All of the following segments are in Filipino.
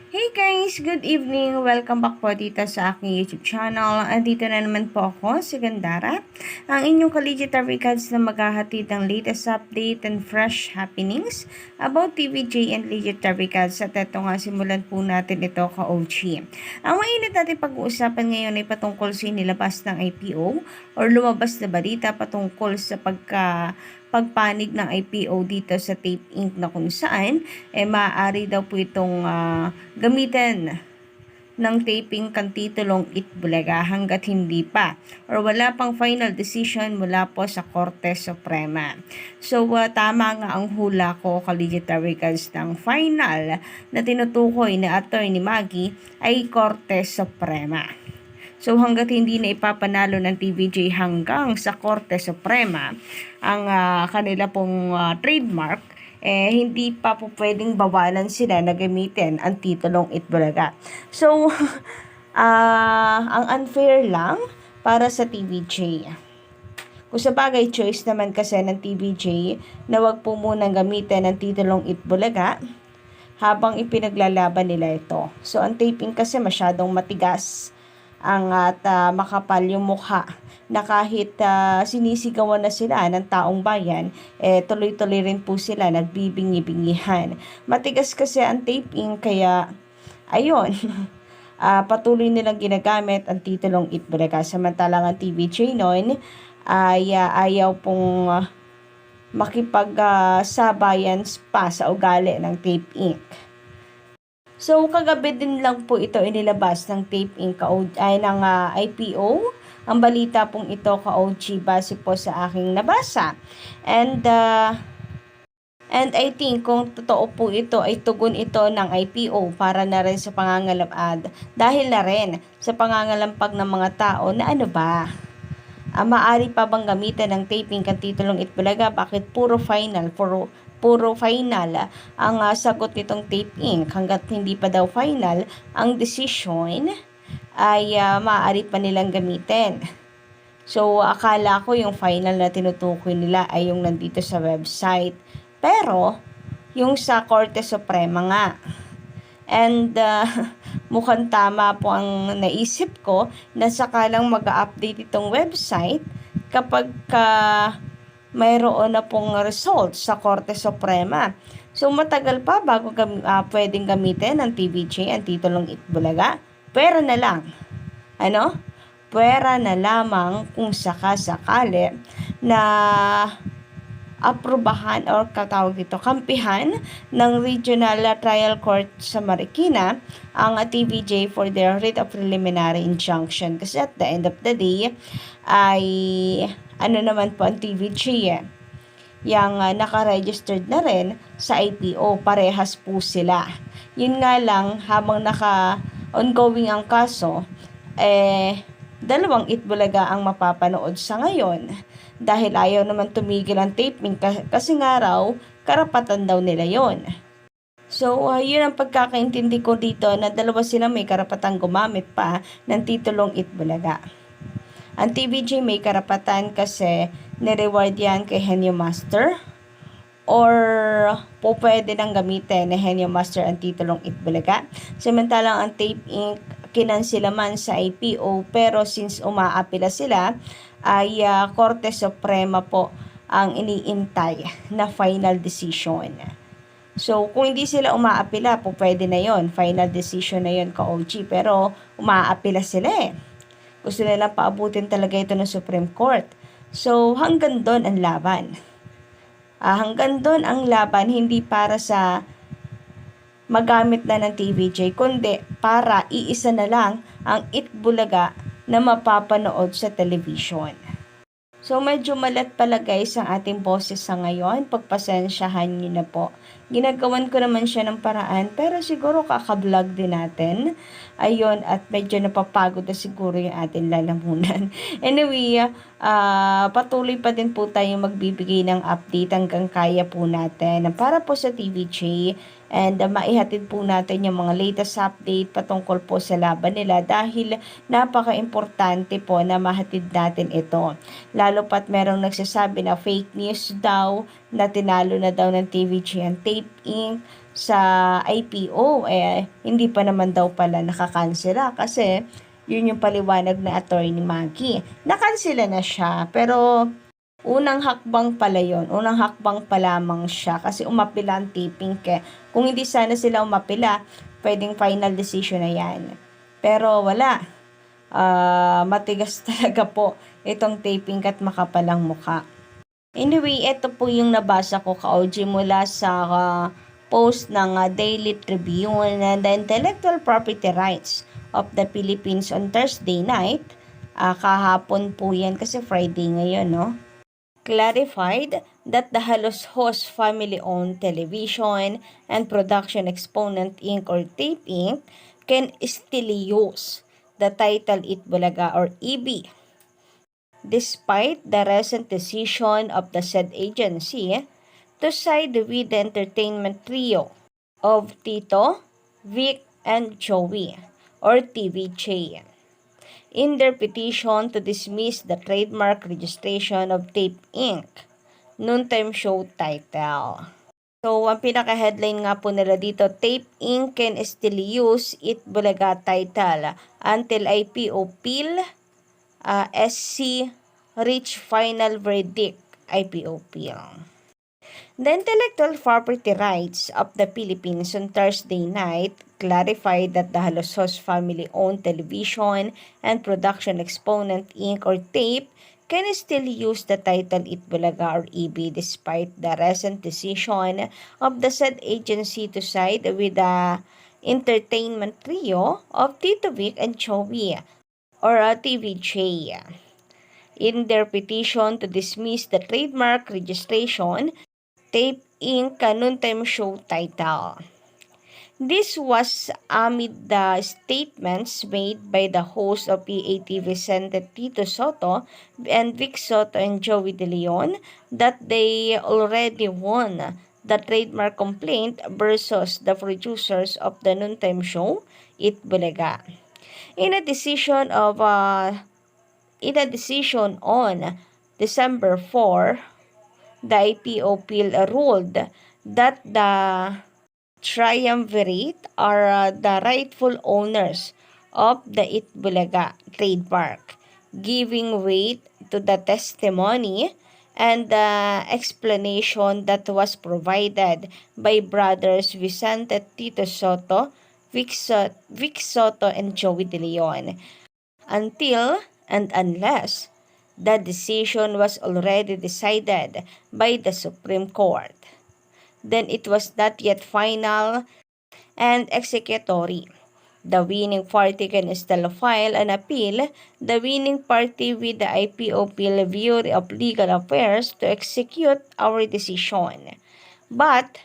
Hey guys! Good evening! Welcome back po dito sa aking YouTube channel. Andito na naman po ako, si Gandara, ang inyong Collegiate Records na maghahatid ng latest update and fresh happenings about TVJ and Legiate Records. At ito nga, simulan po natin ito ka-OG. Ang mainit natin pag-uusapan ngayon ay patungkol sa inilabas ng IPO or lumabas na balita patungkol sa pagpanig ng IPO dito sa Tape Inc. na kung saan maaari daw po itong gamitin ng taping kang titulong Itbulaga hanggat hindi pa or wala pang final decision mula po sa Korte Suprema. So, tama nga ang hula ko, Collegiate Records, ng final na tinutukoy na Attorney Maggie ay Korte Suprema. So hanggat hindi na ipapanalo ng TVJ hanggang sa Korte Suprema ang kanila pong trademark, hindi pa po pwedeng bawalan sila na gamitin ang titulong Itbulaga. So, ang unfair lang para sa TVJ. Kung sa bagay, choice naman kasi ng TVJ na wag po munang gamitin ang titulong Itbulaga habang ipinaglalaban nila ito. So, ang taping kasi masyadong matigas at makapal yung mukha na kahit sinisigawan na sila ng taong bayan, tuloy-tuloy rin po sila nagbibingi-bingihan. Matigas kasi ang taping, kaya ayun, patuloy nilang ginagamit ang titulong Itbulaga. Samantalang ang TVJ noon ay ayaw pong makipag-sabayan pa sa ugali ng Tape Inc. So, kagabi din lang po ito inilabas ng Tape Inc. Ay ng IPO. Ang balita pong ito ka-OG base po sa aking nabasa. And I think kung totoo po ito ay tugon ito ng IPO para na rin sa pangangalampag. Dahil na rin sa pangangalampag ng mga tao na ano ba? Maaari pa bang gamitin ng taping kang titulong Itbulaga? Bakit puro final ang sagot nitong Tape Inc. Hanggat hindi pa daw final ang decision ay maaari pa nilang gamitin. So akala ko yung final na tinutukoy nila ay yung nandito sa website, pero yung sa Korte Suprema nga. And mukhang tama po ang naisip ko na sakalang mag-update itong website kapag mayroon na pong result sa Korte Suprema. So matagal pa bago pwedeng gamitin ng TVJ ang titulong Itbulaga. Pwera na lang. Pwera na lamang kung sakasakali na aprobahan or kampihan ng Regional Trial Court sa Marikina ang TVJ for their writ of preliminary injunction. Kasi at the end of the day ay naman po ang TVJ yung naka-registered na rin sa IPO. Parehas po sila. Yun nga lang, habang naka-ongoing ang kaso, dalawang Itbulaga ang mapapanood sa ngayon dahil ayaw naman tumigil ang taping kasi nga raw karapatan daw nila yon. So, yun ang pagkakaintindi ko dito na dalawa sila may karapatang gumamit pa ng titulong Itbulaga. Ang TVJ may karapatan kasi nireward yan kay Henyo Master or po pwede nang gamitin na Henyo Master ang titulong Itbulaga. Samantalang ang Tape Inc. kinansila man sa IPO, pero since umaapila sila ay Korte Suprema po ang iniintay na final decision. So, kung hindi sila umaapila po pwede na yon, final decision na yon ka-OG, pero umaapila sila gusto nila paabutin talaga ito ng Supreme Court. So, hanggang doon ang laban. Hanggang doon ang laban, hindi para sa magamit na ng TVJ, kundi para iisa na lang ang Itbulaga na mapapanood sa television. So, medyo malat pala guys ang ating boses sa ngayon. Pagpasensyahan nyo na po. Ginagawan ko naman siya ng paraan, pero siguro kaka-vlog din natin. Ayun, at medyo napapagod na siguro yung ating lalamunan. Anyway, patuloy pa din po tayong magbibigay ng update hanggang kaya po natin. Para po sa TVJ, And maihatid po natin yung mga latest update patungkol po sa laban nila dahil napaka-importante po na mahatid natin ito. Lalo pat merong nagsasabi na fake news daw na tinalo na daw ng TVG and Tape Inc. sa IPO. Hindi pa naman daw pala nakakansela kasi yun yung paliwanag na Attorney Maggie. Nakansela na siya pero unang hakbang pala yun. Unang hakbang pa lamang siya kasi umapila ang Taping. Kung hindi sana sila umapila, pwedeng final decision na yan. Pero wala. Matigas talaga po itong Taping at makapalang mukha. Anyway, ito po yung nabasa ko ka-OG mula sa post ng Daily Tribune na the intellectual property rights of the Philippines on Thursday night. Kahapon po yan kasi Friday ngayon, no? Clarified that the Halos Host family-owned television and production exponent Inc. or Tape Inc. can still use the title Itbulaga or EB despite the recent decision of the said agency to side with the entertainment trio of Tito, Vic, and Joey or TVJ in their petition to dismiss the trademark registration of Tape Inc. Noontime show title. So, ang pinaka-headline nga po nila dito, Tape Inc. can still use Itbulaga title until IPO Appeal SC reach final verdict IPO Appeal. The intellectual property rights of the Philippines on Thursday night clarified that the Halosos family-owned television and production exponent Inc. or Tape can still use the title Itbulaga or EB despite the recent decision of the said agency to side with the entertainment trio of Tito Vic and Joey or TVJ in their petition to dismiss the trademark registration Tape Inc. Noontime show title. This was amid the statements made by the host of PAT Vicente Tito Soto and Vic Soto and Joey De Leon that they already won the trademark complaint versus the producers of the noontime show, Itbulaga. In a decision on December 4, the IPO Appeal ruled that the triumvirate are the rightful owners of the Itbulaga trademark, giving weight to the testimony and the explanation that was provided by brothers Vicente Tito Soto, Vic Soto, and Joey De Leon, until and unless the decision was already decided by the Supreme Court. Then it was not yet final and executory. The winning party can still file an appeal. The winning party with the IPO Bureau of Legal Affairs to execute our decision. But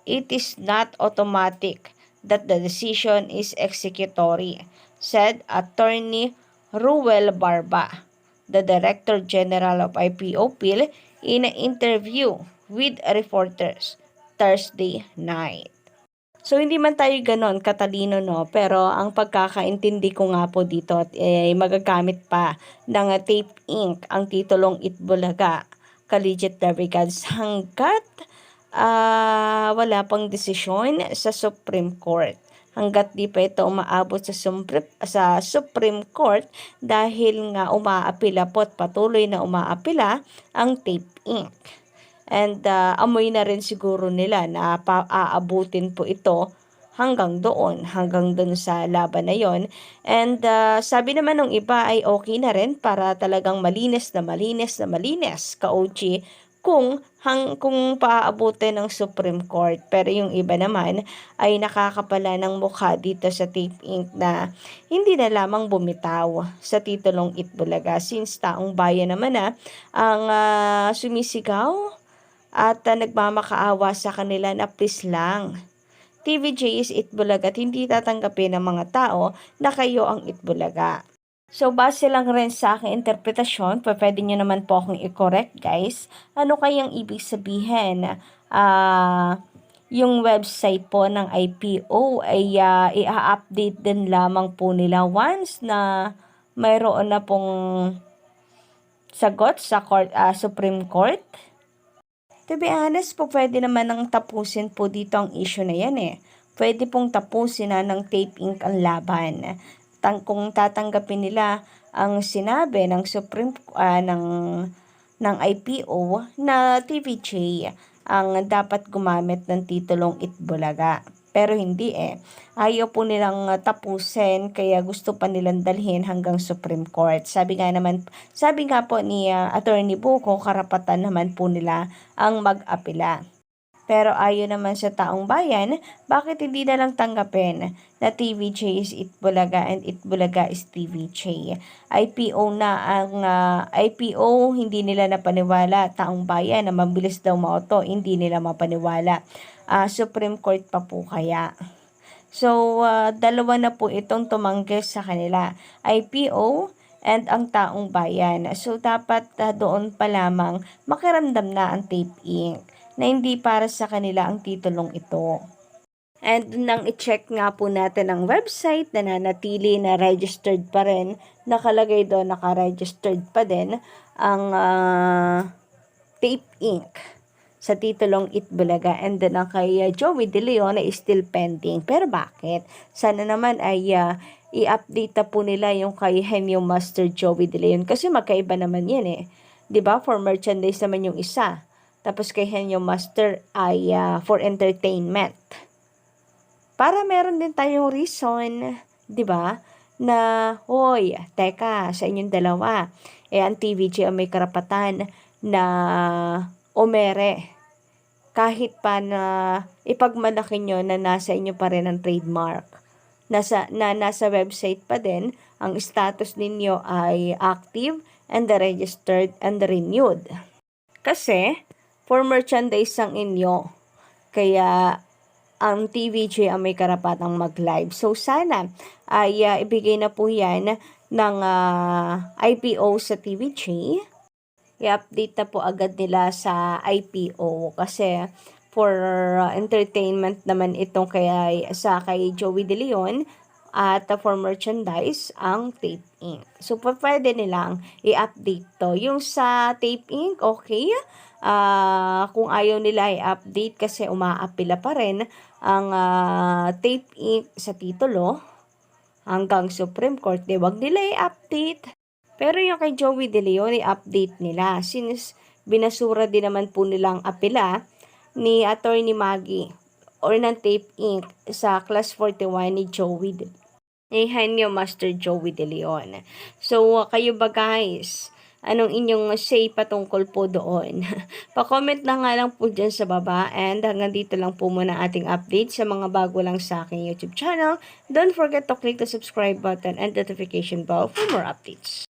it is not automatic that the decision is executory, said Attorney Ruel Barba, the Director General of IPOPIL, in an interview with reporters Thursday night. So, hindi man tayo ganon katalino, no? Pero ang pagkakaintindi ko nga po dito, magagamit pa ng Tape Inc. ang titulong Itbulaga, Collegiate Lubricants hanggat wala pang desisyon sa Supreme Court. Hanggat di pa ito umaabot sa Supreme Court dahil nga umaapila po at patuloy na umaapila ang Tape Inc. And amoy na rin siguro nila na aabutin po ito hanggang doon sa laban na yon. And sabi naman ng iba ay okay na rin para talagang malinis ka-OG kung paaabutin ng Supreme Court. Pero yung iba naman ay nakakapala ng mukha dito sa Tape Inc. na hindi na lamang bumitaw sa titulong Itbulaga since taong bayan naman ang sumisigaw at nagmamakaawa sa kanila na please lang. TVJ is Itbulaga at hindi tatanggapin ng mga tao na kayo ang Itbulaga. So, base lang rin sa aking interpretasyon, pwede nyo naman po akong i-correct guys. Ano kayang ibig sabihin yung website po ng IPO ay i-update din lamang po nila once na mayroon na pong sagot sa Supreme Court. To be honest po, pwede naman nang tapusin po dito ang issue na yan eh. Pwede pong tapusin na ng Tape Inc. ang laban. Kung tatanggapin nila ang sinabi ng ng IPO na TVJ ang dapat gumamit ng titulong Itbulaga. Pero hindi eh. Ayaw po nilang tapusin kaya gusto pa nilang dalhin hanggang Supreme Court. Sabi nga po ni Attorney Buko, karapatan naman po nila ang mag-apela. Pero ayon naman sa taong bayan, bakit hindi na lang tanggapin na TVJ is Itbulaga and Itbulaga is TVJ? IPO na ang IPO, hindi nila napaniwala. Taong bayan na mabilis daw mauto, hindi nila mapaniwala. Supreme Court pa po kaya? So, dalawa na po itong tumanggi sa kanila. IPO and ang taong bayan. So, dapat doon pa lamang makiramdam na ang Tape Inc. na hindi para sa kanila ang titulong ito. And nang i-check nga po natin ang website, nananatili na registered pa rin. Nakalagay doon, naka-registered pa din ang Tape Inc. sa titulong Itbulaga, and then ang kay Joey De Leon is still pending. Pero bakit? Sana naman ay i-update na po nila yung kay Henyo Master Joey De Leon kasi magkaiba naman yan eh. 'Di ba? For merchandise naman yung isa. Tapos kay Henyo Master ay for entertainment. Para meron din tayong reason, 'di ba? Na, hoy, teka, sa inyong dalawa, ang TVJ ang may karapatan na umere. Kahit pa na ipagmalaki nyo na nasa inyo pa rin ang trademark. Nasa website pa din, ang status ninyo ay active and registered and renewed. Kasi, for merchandise ang inyo, kaya ang TVJ ang may karapatang mag-live. So, sana ay ibigay na po yan ng IPO sa TVJ. I-update na po agad nila sa IPO kasi for entertainment naman itong kay Joey De Leon at for merchandise ang Tape Inc. So, pwede nilang i-update to. Yung sa Tape Inc., okay. Kung ayaw nila i-update kasi umaapila pa rin ang Tape Inc. sa titulo hanggang Supreme Court, wag nila i-update. Pero yung kay Joey De Leon, i-update nila. Since binasura din naman po nilang apela ni Attorney Maggie or ng Tape Inc. sa Class 41 ni Henyo Master Joey De Leon. So, kayo ba guys? Anong inyong say patungkol po doon? Pa-comment na nga lang po dyan sa baba, and hanggang dito lang po muna ating update. Sa mga bago lang sa aking YouTube channel, don't forget to click the subscribe button and notification bell for more updates.